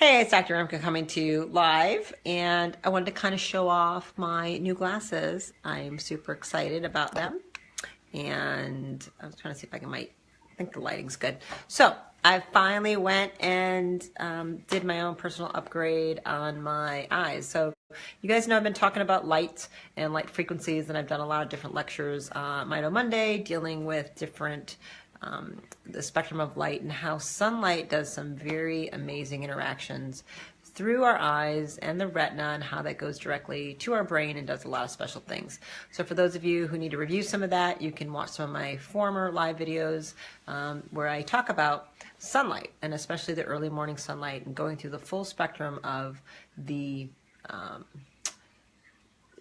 Hey, it's Dr. Remke coming to you live, and I wanted to kind of show off my new glasses. I'm super excited about them, and I was trying to see if I think the lighting's good. So I finally went and did my own personal upgrade on my eyes. So you guys know I've been talking about light and light frequencies, and I've done a lot of different lectures on Mind on Monday dealing with different the spectrum of light and how sunlight does some very amazing interactions through our eyes and the retina, and how that goes directly to our brain and does a lot of special things. So for those of you who need to review some of that, you can watch some of my former live videos where I talk about sunlight, and especially the early morning sunlight, and going through the full spectrum of the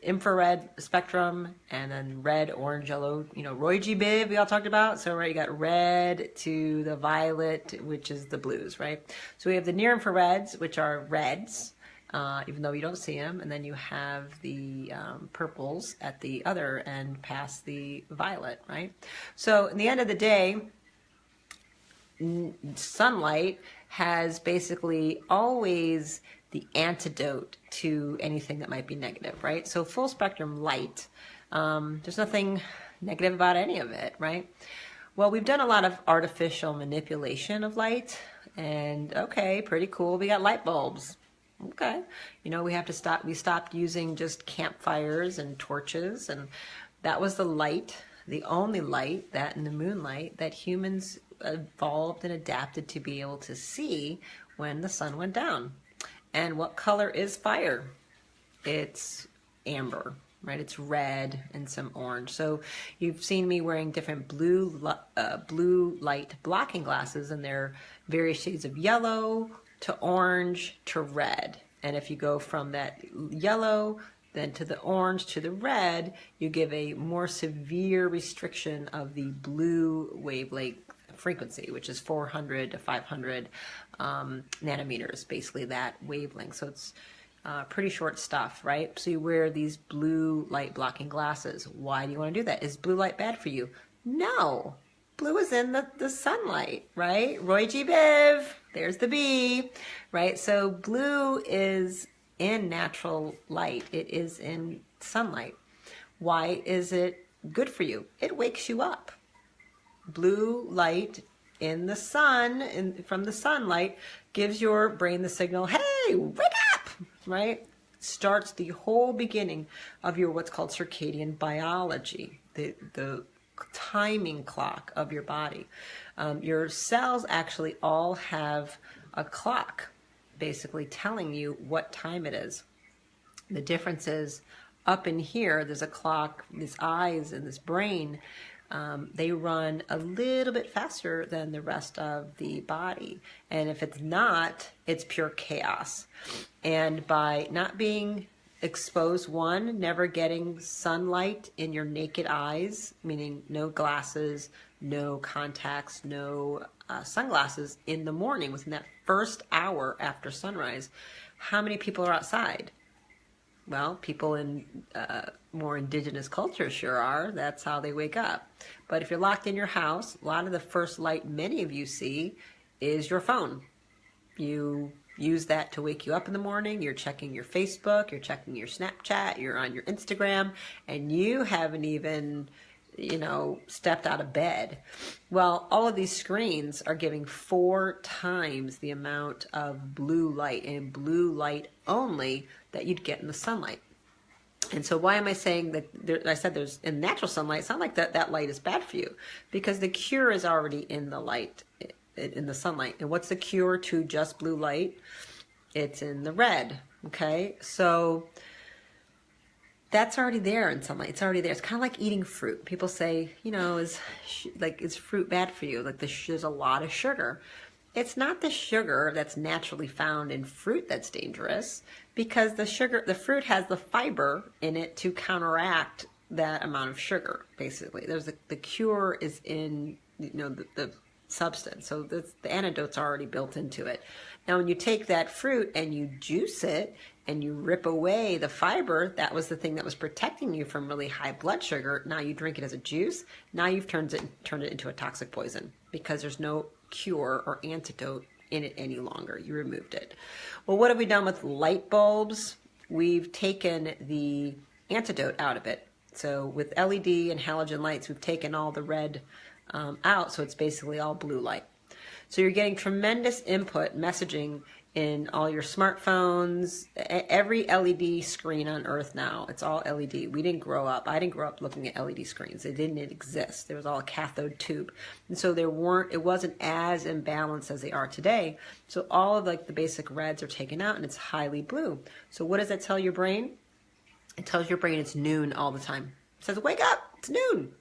infrared spectrum, and then red, orange, yellow, Roy G. Biv we all talked about. So right, you got red to the violet, which is the blues, right? So we have the near infrareds, which are reds, even though you don't see them, and then you have the purples at the other end past the violet, right? So in the end of the day, sunlight has basically always the antidote to anything that might be negative, right? So full spectrum light, there's nothing negative about any of it, right? Well, we've done a lot of artificial manipulation of light, and okay, pretty cool. We got light bulbs. Okay, we stopped using just campfires and torches, and that was the light, the only light, that and the moonlight, that humans evolved and adapted to be able to see when the sun went down. And what color is fire? It's amber, right? It's red and some orange. So you've seen me wearing different blue light blocking glasses, and they're various shades of yellow to orange to red. And if you go from that yellow then to the orange to the red, you give a more severe restriction of the blue wavelength frequency, which is 400 to 500 nanometers, basically that wavelength. So it's pretty short stuff, right? So you wear these blue light blocking glasses. Why do you want to do that? Is blue light bad for you? No. Blue is in the sunlight, right? Roy G. Biv, there's the B, right? So blue is in natural light. It is in sunlight. Why is it good for you? It wakes you up. Blue light in the sun, from the sunlight, gives your brain the signal, hey, wake up, right? Starts the whole beginning of your what's called circadian biology, the timing clock of your body. Your cells actually all have a clock basically telling you what time it is. The difference is up in here, there's a clock, these eyes and this brain, they run a little bit faster than the rest of the body. And if it's not, it's pure chaos. And by not being exposed, one, never getting sunlight in your naked eyes, meaning no glasses, no contacts, no sunglasses in the morning, within that first hour after sunrise, how many people are outside? Well, people in more indigenous cultures sure are. That's how they wake up. But if you're locked in your house, a lot of the first light many of you see is your phone. You use that to wake you up in the morning. You're checking your Facebook, you're checking your Snapchat, you're on your Instagram, and you haven't even stepped out of bed. Well, all of these screens are giving 4 times the amount of blue light, and blue light only, that you'd get in the sunlight. And so why am I saying that? I said there's in natural sunlight. It's not like that light is bad for you, because the cure is already in the light, in the sunlight. And what's the cure to just blue light? It's in the red. Okay, so that's already there in sunlight. It's already there. It's kind of like eating fruit. People say, is fruit bad for you? Like there's a lot of sugar. It's not the sugar that's naturally found in fruit that's dangerous, because the fruit has the fiber in it to counteract that amount of sugar. Basically, the cure is in the substance. So the antidote's already built into it. Now, when you take that fruit and you juice it and you rip away the fiber, that was the thing that was protecting you from really high blood sugar. Now you drink it as a juice. Now you've turned it into a toxic poison, because there's no cure or antidote in it any longer. You removed it. Well, what have we done with light bulbs? We've taken the antidote out of it. So with LED and halogen lights, we've taken all the red out, so it's basically all blue light. So you're getting tremendous input messaging in all your smartphones, every LED screen on Earth now. It's all LED. We didn't grow up. I didn't grow up looking at LED screens. It didn't exist. There was all a cathode tube. And so it wasn't as imbalanced as they are today. So all of like the basic reds are taken out and it's highly blue. So what does that tell your brain? It tells your brain it's noon all the time. It says, wake up, it's noon.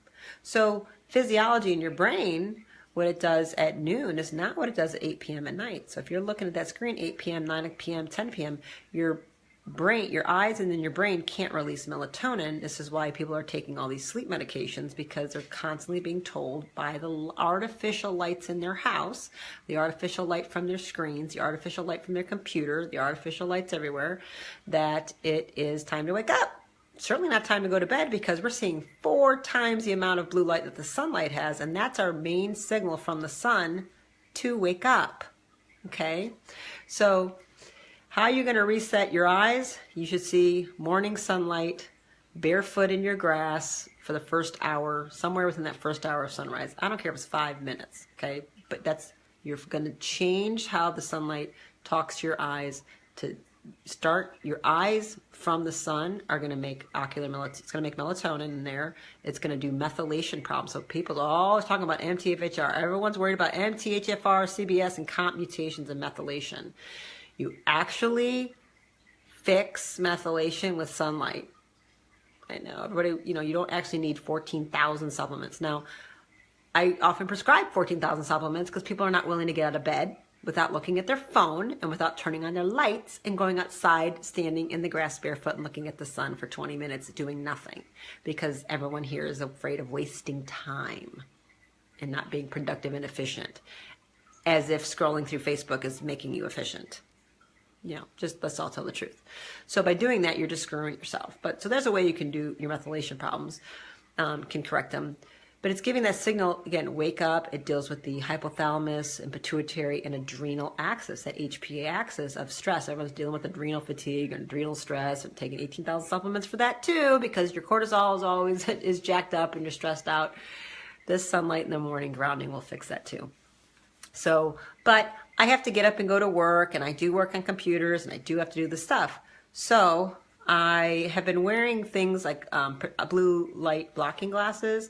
So physiology in your brain, what it does at noon is not what it does at 8 p.m. at night. So if you're looking at that screen 8 p.m., 9 p.m., 10 p.m., your brain, your eyes and then your brain can't release melatonin. This is why people are taking all these sleep medications, because they're constantly being told by the artificial lights in their house, the artificial light from their screens, the artificial light from their computer, the artificial lights everywhere, that it is time to wake up. Certainly not time to go to bed, because we're seeing 4 times the amount of blue light that the sunlight has, and that's our main signal from the sun to wake up. Okay? So how are you going to reset your eyes? You should see morning sunlight, barefoot in your grass for the first hour, somewhere within that first hour of sunrise. I don't care if it's 5 minutes, okay? But you're going to change how the sunlight talks to your eyes to start. Your eyes from the sun are going to make it's going to make melatonin in there. It's going to do methylation problems. So people are always talking about MTHFR. Everyone's worried about MTHFR, CBS, and comp mutations and methylation. You actually fix methylation with sunlight. I know everybody, you don't actually need 14,000 supplements. Now, I often prescribe 14,000 supplements because people are not willing to get out of bed without looking at their phone and without turning on their lights and going outside, standing in the grass barefoot and looking at the sun for 20 minutes doing nothing, because everyone here is afraid of wasting time and not being productive and efficient, as if scrolling through Facebook is making you efficient. Just let's all tell the truth. So by doing that, you're just screwing yourself. So there's a way you can do your methylation problems, can correct them. But it's giving that signal, again, wake up. It deals with the hypothalamus and pituitary and adrenal axis, that HPA axis of stress. Everyone's dealing with adrenal fatigue and adrenal stress and taking 18,000 supplements for that too, because your cortisol is always is jacked up and you're stressed out. This sunlight in the morning grounding will fix that too. So, but I have to get up and go to work, and I do work on computers, and I do have to do the stuff. So I have been wearing things like blue light blocking glasses,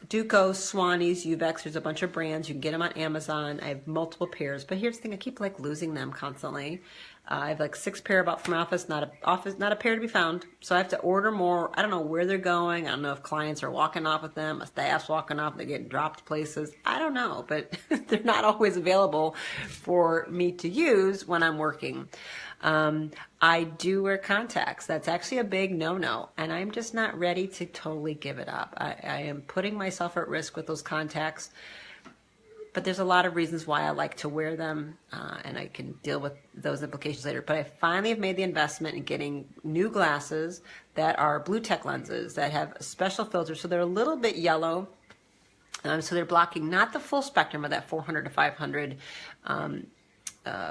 Duco, Swannies, Uvex. There's a bunch of brands. You can get them on Amazon. I have multiple pairs, but here's the thing: I keep losing them constantly. I have 6 pair about from office, not a pair to be found. So I have to order more. I don't know where they're going. I don't know if clients are walking off with them, a staff's walking off, they get dropped places. I don't know, but they're not always available for me to use when I'm working. I do wear contacts. That's actually a big no-no, and I'm just not ready to totally give it up. I am putting myself at risk with those contacts, but there's a lot of reasons why I like to wear them, and I can deal with those implications later. But I finally have made the investment in getting new glasses that are BLUTECH lenses that have a special filter, so they're a little bit yellow. So they're blocking not the full spectrum of that 400 to 500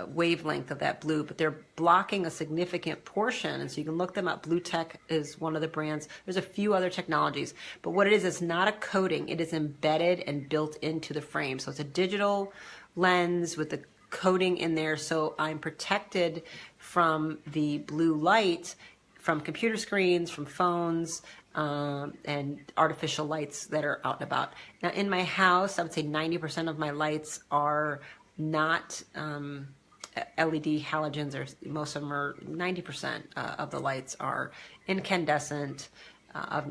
wavelength of that blue, but they're blocking a significant portion. And so you can look them up. BLUTECH is one of the brands. There's a few other technologies, but what it is, it's not a coating. It is embedded and built into the frame. So it's a digital lens with the coating in there. So I'm protected from the blue light from computer screens, from phones, and artificial lights that are out and about. Now in my house, I would say 90% of my lights are not LED halogens, or most of them are 90% of the lights are incandescent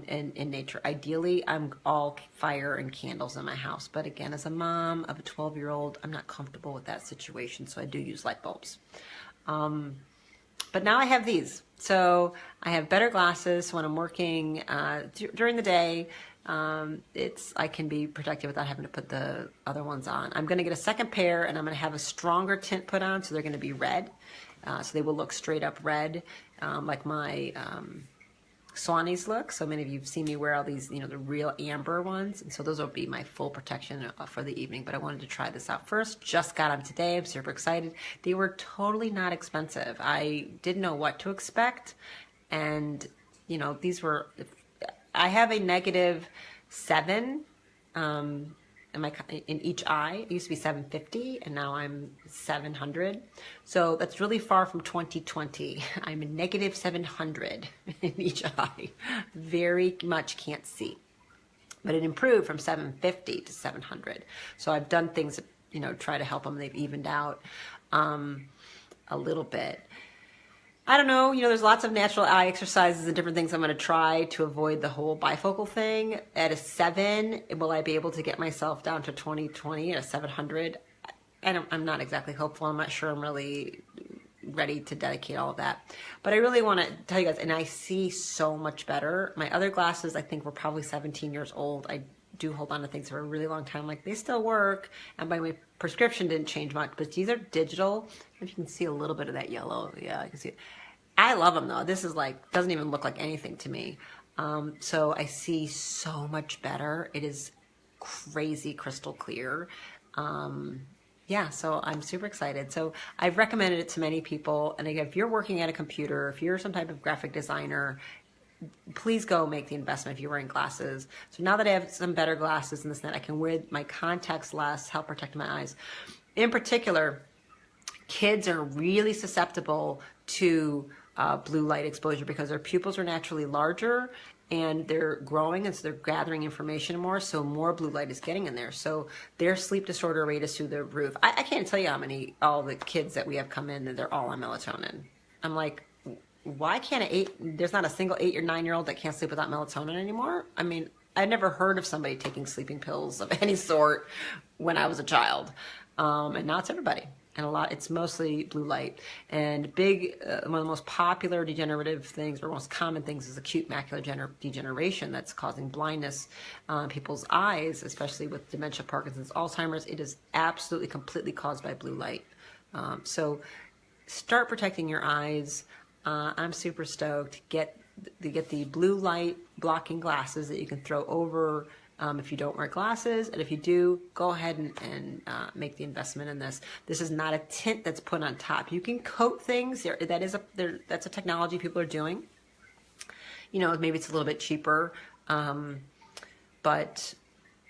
in nature. Ideally, I'm all fire and candles in my house. But again, as a mom of a 12-year-old, I'm not comfortable with that situation, so I do use light bulbs. But now I have these. So I have better glasses when I'm working during the day. I can be protected without having to put the other ones on. I'm going to get a second pair, and I'm going to have a stronger tint put on, so they're going to be red. So they will look straight up red, like my Swannies look. So many of you have seen me wear all these, you know, the real amber ones. And so those will be my full protection for the evening. But I wanted to try this out first. Just got them today. I'm super excited. They were totally not expensive. I didn't know what to expect. And, you know, these were, I have a -7 in each eye. It used to be 750 and now I'm 700. So that's really far from 2020. I'm a -700 in each eye. Very much can't see. But it improved from 750 to 700. So I've done things that, you know, try to help them. They've evened out a little bit. I don't know, you know, there's lots of natural eye exercises and different things I'm going to try to avoid the whole bifocal thing. At a 7, will I be able to get myself down to 20/20 at a 700? I'm not exactly hopeful. I'm not sure I'm really ready to dedicate all of that. But I really want to tell you guys, and I see so much better. My other glasses, I think, were probably 17 years old. I do hold on to things for a really long time. Like, they still work, and my prescription didn't change much, but these are digital. If you can see a little bit of that yellow, yeah, I can see it. I love them though. This is like, doesn't even look like anything to me. So I see so much better. It is crazy crystal clear. Yeah, so I'm super excited. So I've recommended it to many people. And again, if you're working at a computer, if you're some type of graphic designer, please go make the investment if you're wearing glasses. So now that I have some better glasses and this and that, I can wear my contacts less, help protect my eyes. In particular, kids are really susceptible to blue light exposure because their pupils are naturally larger and they're growing, and so they're gathering information more, so more blue light is getting in there. So their sleep disorder rate is through the roof. I can't tell you how many, all the kids that we have come in, that they're all on melatonin. I'm like, why can't there's not a single 8 or 9-year-old that can't sleep without melatonin anymore? I mean, I never heard of somebody taking sleeping pills of any sort when I was a child. And now it's everybody. And it's mostly blue light. And one of the most popular degenerative things, or most common things, is acute macular degeneration that's causing blindness in people's eyes, especially with dementia, Parkinson's, Alzheimer's. It is absolutely completely caused by blue light. So start protecting your eyes. I'm super stoked. Get the blue light blocking glasses that you can throw over if you don't wear glasses. And if you do, go ahead and make the investment in this. This is not a tint that's put on top. You can coat things. That's a technology people are doing. You know, maybe it's a little bit cheaper, but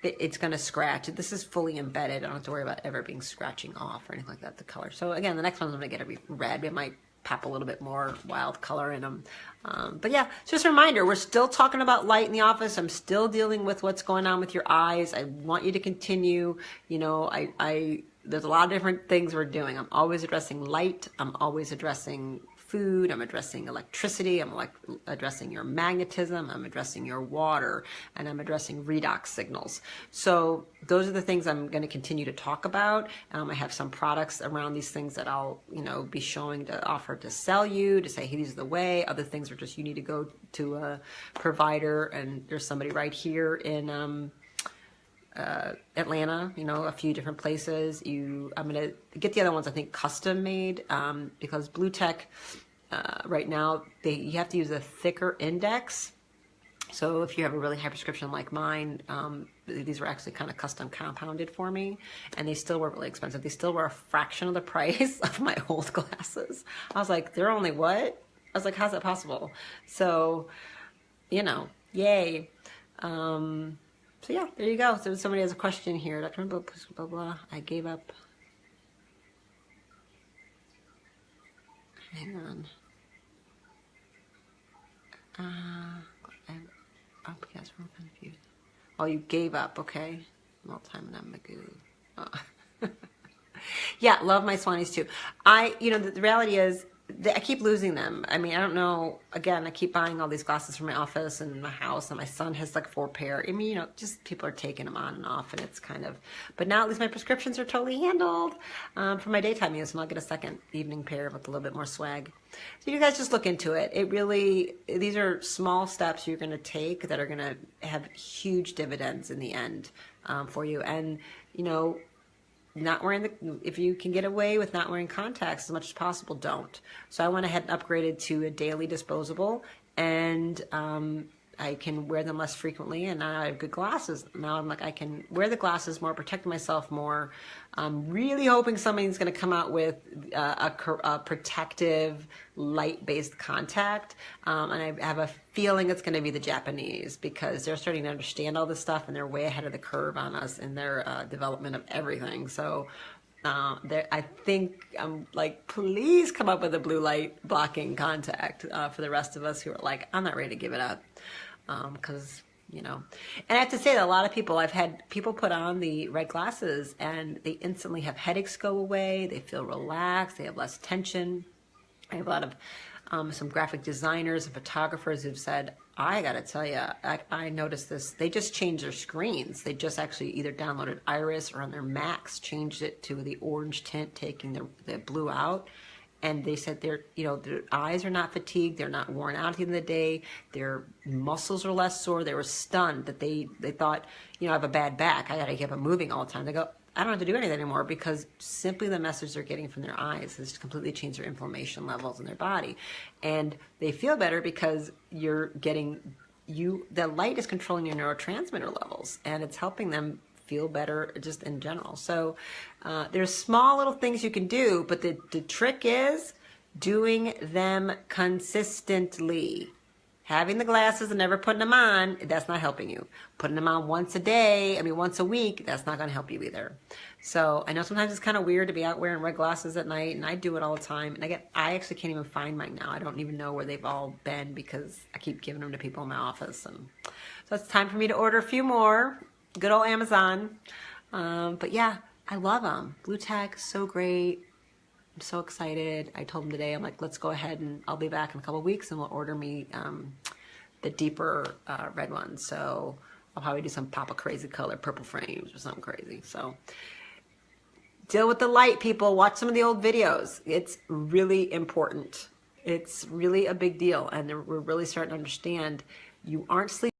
it's going to scratch. This is fully embedded. I don't have to worry about ever being scratching off or anything like that, the color. So again, the next one's going to get a red. It might pop a little bit more wild color in them. But yeah, just a reminder, we're still talking about light in the office. I'm still dealing with what's going on with your eyes. I want you to continue. You know, there's a lot of different things we're doing. I'm always addressing light. I'm always addressing food. I'm addressing electricity. I'm addressing your magnetism. I'm addressing your water, and I'm addressing redox signals. So those are the things I'm going to continue to talk about. I have some products around these things that I'll, you know, be showing to offer to sell you, to say, hey, these are the way. Other things are just, you need to go to a provider, and there's somebody right here in Atlanta, you know, a few different places. I'm going to get the other ones, I think, custom made, because BLUTECH, right now, you have to use a thicker index. So if you have a really high prescription like mine, these were actually kind of custom compounded for me, and they still were really expensive. They still were a fraction of the price of my old glasses. I was like, they're only what? I was like, how's that possible? So, you know, yay. So yeah, there you go. So somebody has a question here. Dr. Blah, blah, blah. I gave up. Hang on. Yes, I'm confused. Oh, you gave up. Okay. Multi-time and Magoo. Oh. Yeah, love my Swannies too. You know, the reality is, I keep losing them. I mean, I don't know. Again, I keep buying all these glasses for my office and my house, and my son has like 4 pair. I mean, you know, just people are taking them on and off, and it's kind of. But now at least my prescriptions are totally handled for my daytime use, and I'll get a second evening pair with a little bit more swag. So you guys just look into it. These are small steps you're going to take that are going to have huge dividends in the end for you. And you know, if you can get away with not wearing contacts as much as possible, don't. So I went ahead and upgraded to a daily disposable, and I can wear them less frequently, and now I have good glasses. Now I'm like, I can wear the glasses more, protect myself more. I'm really hoping somebody's going to come out with a protective light-based contact, and I have a feeling it's going to be the Japanese, because they're starting to understand all this stuff, and they're way ahead of the curve on us in their development of everything. So I think I'm like, please come up with a blue light blocking contact for the rest of us who are like, I'm not ready to give it up. Because, you know, and I have to say that a lot of people, I've had people put on the red glasses and they instantly have headaches go away. They feel relaxed. They have less tension. I have a lot of some graphic designers and photographers who've said, I got to tell you, I noticed this. They just changed their screens. They just actually either downloaded Iris or on their Macs changed it to the orange tint, taking the blue out. And they said their eyes are not fatigued. They're not worn out at the end of the day. Their muscles are less sore. They were stunned that they thought, I have a bad back. I got to keep it moving all the time. They go, I don't have to do anything anymore, because simply the message they're getting from their eyes has completely changed their inflammation levels in their body. And they feel better because you're getting, the light is controlling your neurotransmitter levels, and it's helping them feel better just in general. So there's small little things you can do, but the trick is doing them consistently. Having the glasses and never putting them on, that's not helping you. Putting them on once a week, that's not going to help you either. So I know sometimes it's kind of weird to be out wearing red glasses at night, and I do it all the time. And I actually can't even find mine now. I don't even know where they've all been, because I keep giving them to people in my office. And so it's time for me to order a few more. Good old Amazon. But yeah, I love them. BLUTECH, so great. I'm so excited. I told him today, I'm like, let's go ahead and I'll be back in a couple of weeks and we'll order me the deeper red ones. So I'll probably do some Papa Crazy color purple frames or something crazy. So deal with the light, people. Watch some of the old videos. It's really important. It's really a big deal. And we're really starting to understand you aren't sleeping.